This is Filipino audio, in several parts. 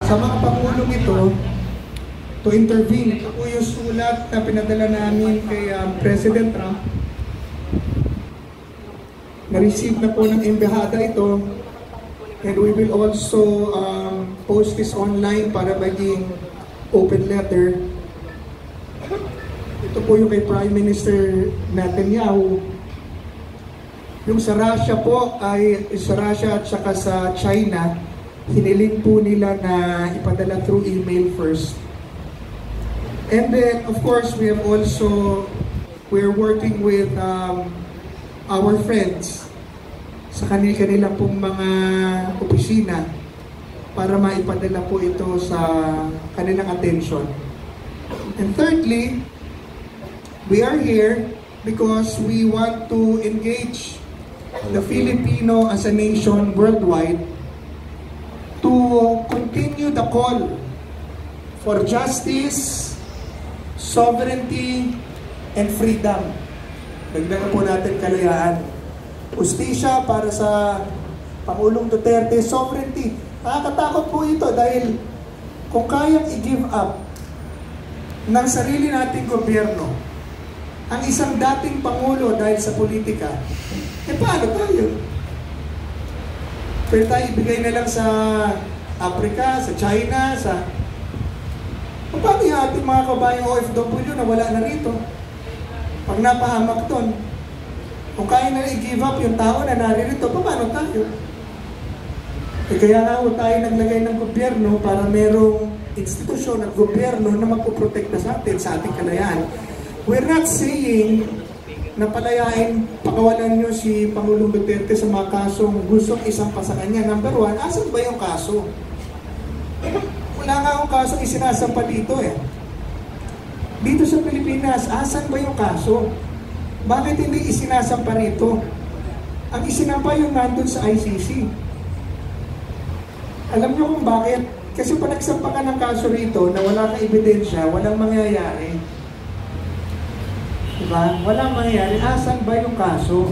Sa mga pangulong ito, to intervene. Ito po yung sulat na pinadala namin kay President Trump. Na-receive na po ng embahada ito. And we will also post this online para maging open letter. Ito po yung kay Prime Minister Netanyahu. Yung sa Russia po ay sa Russia at saka sa China, hiniling po nila na ipadala through email first. And then, of course, we're working with our friends sa kanila pong mga opisina para maipadala po ito sa kanilang attention. And thirdly, we are here because we want to engage the Filipino as a nation worldwide to continue the call for justice, sovereignty, and freedom. Dagdagan po natin kalayaan. Justisya para sa Pangulong Duterte, sovereignty. Nakakatakot po ito dahil kung kayang i-give up ng sarili nating gobyerno ang isang dating Pangulo dahil sa politika, paano tayo? Pero tayo ibigay na lang sa Africa, sa China, paano yung ating mga kabayang OFW na wala na rito? Pag napahamak doon, kung kaya na i-give up yung tao na naririto, paano tayo? Kaya nga tayo naglagay ng gobyerno para merong institusyon at gobyerno na magpuprotekta sa atin, sa ating kalayaan. We're not saying na palayain, pakawalan nyo si Pangulong Duterte sa mga kasong gustong isang pa sa kanya. Number one, asan ba yung kaso? Wala nga akong kasong isinasampa dito eh. Dito sa Pilipinas, asan ba yung kaso? Bakit hindi isinasampa rito? Ang isinampa yung nandun sa ICC. Alam nyo kung bakit? Kasi pag nagsampa ka ng kaso rito na wala kang ebidensya, walang mangyayari. Diba? Walang mangyayari. Asan ba yung kaso?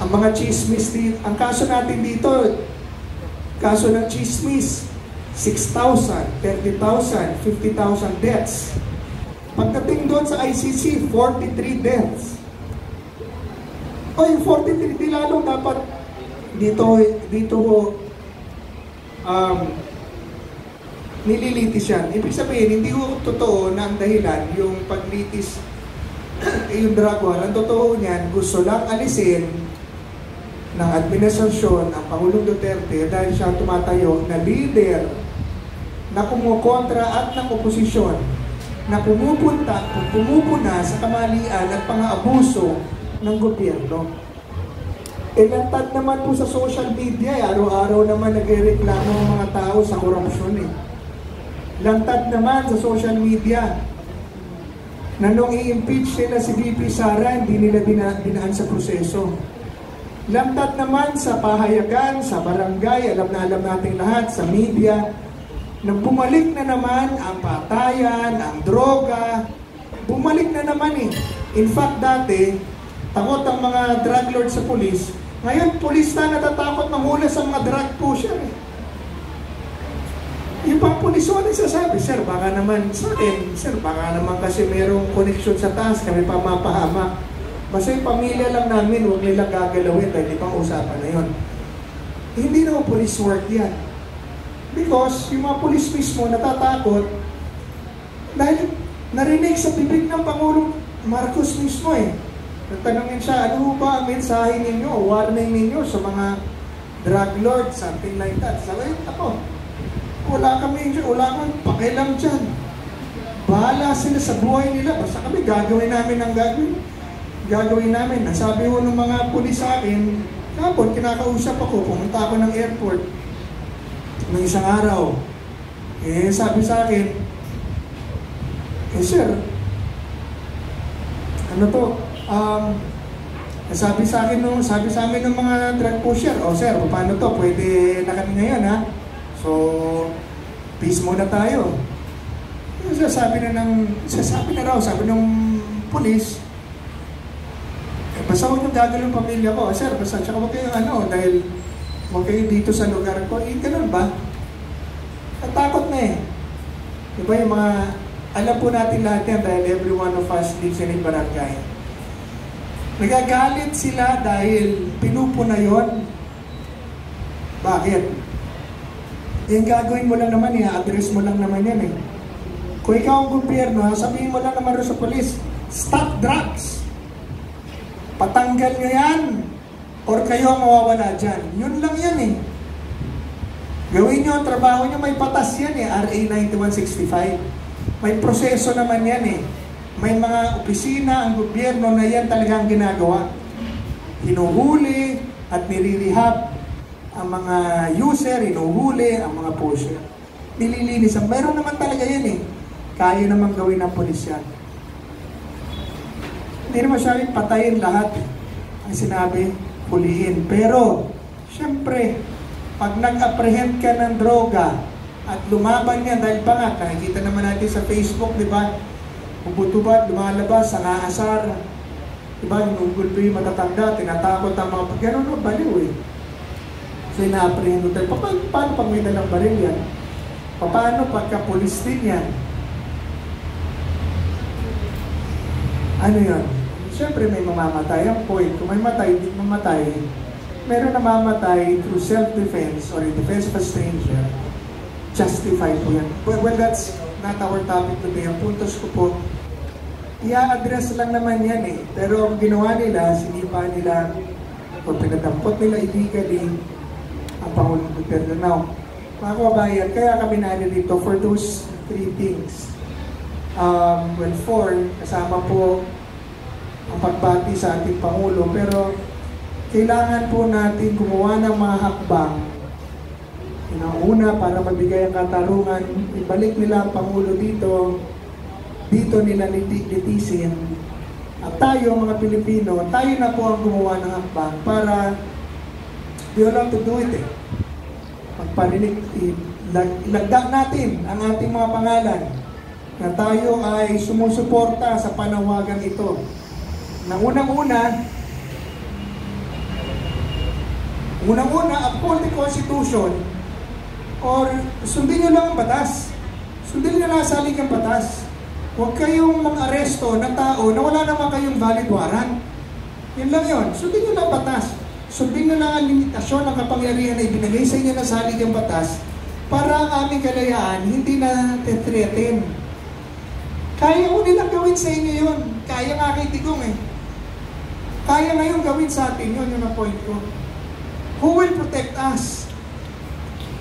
Ang mga chismis dito, ang kaso natin dito, kaso ng chismis, 6,000, 30,000, 50,000 deaths. Pagdating doon sa ICC, 43 deaths. O yung 43, di lalo dapat dito nililitis yan. Ibig sabihin, hindi ko totoo na ang dahilan yung paglitis yung drug war. Ang totoo niyan, gusto lang alisin ng administrasyon ang Pangulong Duterte dahil siya tumatayo na leader na kumukontra at ng oposisyon na pumupuna sa kamalian at pang-aabuso ng gobyerno. Lantad naman po sa social media, araw-araw naman nagreklamo ang mga tao sa korupsyon. Lantad naman sa social media na nung i-impeach nila si VP Sara, hindi nila dinaan sa proseso. Lantad naman sa pahayagan, sa barangay, alam nating lahat, sa media, nang bumalik na naman ang patayan, ang droga, bumalik na naman eh. In fact, dati, takot ang mga drug lord sa pulis. Ngayon, pulis na natatakot manghula sa mga drug pusher eh. Yung pang pulis o nagsasabi, sir, baka naman sa akin, sir, baka naman kasi mayroong connection sa taas, kami pa mapahamak. Basta yung pamilya lang namin, huwag nilang gagalawin dahil di pang usapan na yun. Hindi naman police work yan. Because yung mga pulis mismo natatakot dahil narinig sa bibig ng Pangulong Marcos mismo eh. Nagtanongin siya, ano ba ang mensahe ninyo, warning ninyo sa mga drug lord, something like that. Sabi, ako, wala kang pakialam dyan. Bahala sila sa buhay nila. Basta kami gagawin namin ang gagawin namin. Nasabi ko ng mga pulis sa akin, kapon, kinakausap ako, pumunta ako ng airport ng isang araw. Sabi sa akin, sir, ano to? Sabi sa amin ng mga drug pusher, sir, paano to? Pwede na kami ngayon, ha? So, peace muna tayo. Sabi na raw, sabi ng pulis, basta huwag yung gagawin ng pamilya ko. Sir, basta tsaka huwag kayo dahil huwag kayo dito sa lugar ko. Ganun ba? Natakot na eh. Diba yung mga, alam po natin lahat yan dahil every one of us lives in a barangay. Nagagalit sila dahil pinupuna yon. Bakit? Yung gagawin mo lang naman, i-address mo lang naman yan eh. Kung ikaw ang gobyerno, sabihin mo lang naman sa polis, stop drugs. Patanggal nyo yan, or kayo ang mawawala dyan. Yun lang yan eh. Gawin nyo ang trabaho nyo, may patas yan eh, RA 9165. May proseso naman yan eh. May mga opisina, ang gobyerno na yan talagang ginagawa. Hinuhuli at nililihap ang mga user, hinuhuli ang mga pusher. Nililinis. Mayroon naman talaga yan eh. Kaya naman gawin ng polis yan. Hindi naman sabi patayin lahat. Ang sinabi, huliin. Pero, syempre, pag nag-apprehend ka ng droga at lumaban yan, dahil pa nga, nakikita naman natin sa Facebook, di ba? Bubutubad, lumalabas, sangaasar. Diba, yung gulpi, matatanda, tinatakot ang mga gano'n, no, baliw eh. So, ina-apprehend tayo. Paano pag may dalang baril yan? Paano pagka police din yan? Ano yan? Siyempre may mamamatay. Ang point, kung may matay, hindi mamatay, meron na mamamatay through self-defense or in defense of a stranger. Justified po yan. Well, that's not our topic today. Ang puntos ko po, i-address lang naman yan eh. Pero ang ginawa nila, sinipa nila o pinadampot nila illegally ang Pangulong Duterte. Now, mga kababayan, kaya kami nalilito for those three things. Well, four, kasama po ang pagbati sa ating Pangulo, pero kailangan po natin gumawa ng mga hakbang. Una, para mabigay ang katarungan, ibalik nila ang Pangulo dito nila litisin. At tayo, mga Pilipino, tayo na po ang gumawa ng hakbang para we all have to do it eh. Magparinig, ilagda natin ang ating mga pangalan na tayo ay sumusuporta sa panawagan ito. Na unang-una, uphold the Constitution or sundin nyo lang ang batas. Sundin nyo lang ang saligang batas. Huwag kayong mang-aresto ng tao na wala naman kayong valid warrant. Yan lang yun. Sundin nyo lang ang batas. Sundin nyo lang ang limitasyon ng kapangyarihan na ibinigay sa inyo ng saligang batas para ang aming kalayaan hindi na tetreten. Kaya ko nilang gawin sa inyo yun. Kaya nga kay Tigong eh. Kaya ngayon gawin sa atin yun, yung point ko. Who will protect us?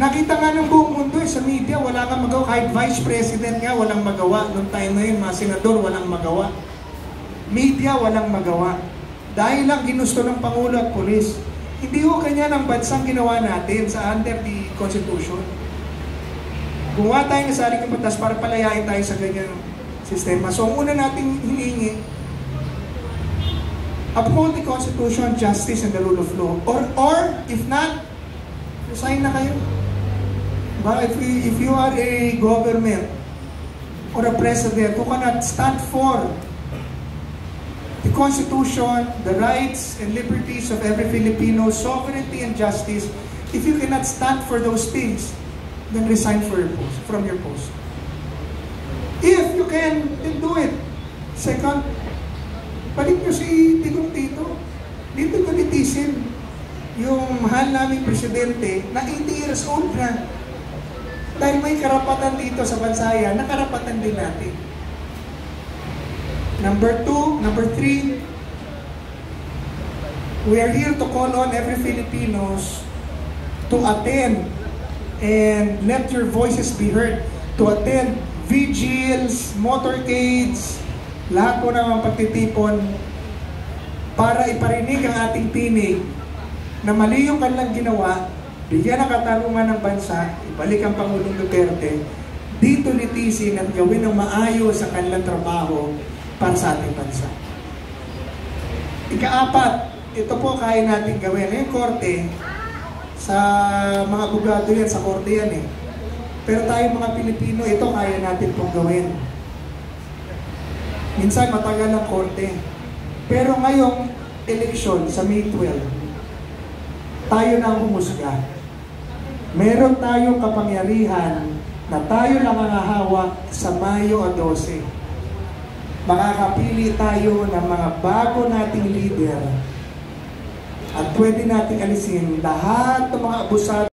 Nakita nga ng buong mundo eh, sa media, wala kang magawa. Kahit vice president nga, walang magawa. Noong time na yun, mga senador, walang magawa. Media, walang magawa. Dahil lang ginusto ng Pangulo at Pulis. Hindi ko kanya ng bansang ginawa natin sa under the Constitution. Gumawa tayo ng saligang batas para palayain tayo sa ganyang sistema. So, ang una nating hinihingi, uphold the Constitution, justice, and the rule of law. Or if not, resign na kayo. But if you are a government or a president who cannot stand for the Constitution, the rights and liberties of every Filipino, sovereignty and justice, if you cannot stand for those things, then resign from your post. If you can, then do it. Second, balik nyo si Tigong dito. Dito ko litisin yung mahal naming presidente na 80 years old na. Dahil may karapatan dito sa bansa yan, na karapatan din natin. Number 3, we are here to call on every Filipinos to attend and let your voices be heard. To attend vigils, motorcades, lahat po ng pagtitipon para iparinig ang ating tinig na mali yung kanilang ginawa, bigyan ng katarungan ng bansa, ibalik ang Pangulong Duterte, dito litisin at gawin ng maayos sa kanilang trabaho para sa ating bansa. Ika-4, ito po kaya natin gawin. Yung korte, sa mga abogado yan, sa korte yan eh. Pero tayo mga Pilipino, ito kaya natin pong gawin. Minsan matagal ang korte. Pero ngayong eleksyon sa May 12, tayo na ang humusga. Meron tayong kapangyarihan na tayo lang ang hahawak sa Mayo 12. Makakapili tayo ng mga bago nating leader at pwede nating alisin lahat ng mga abusado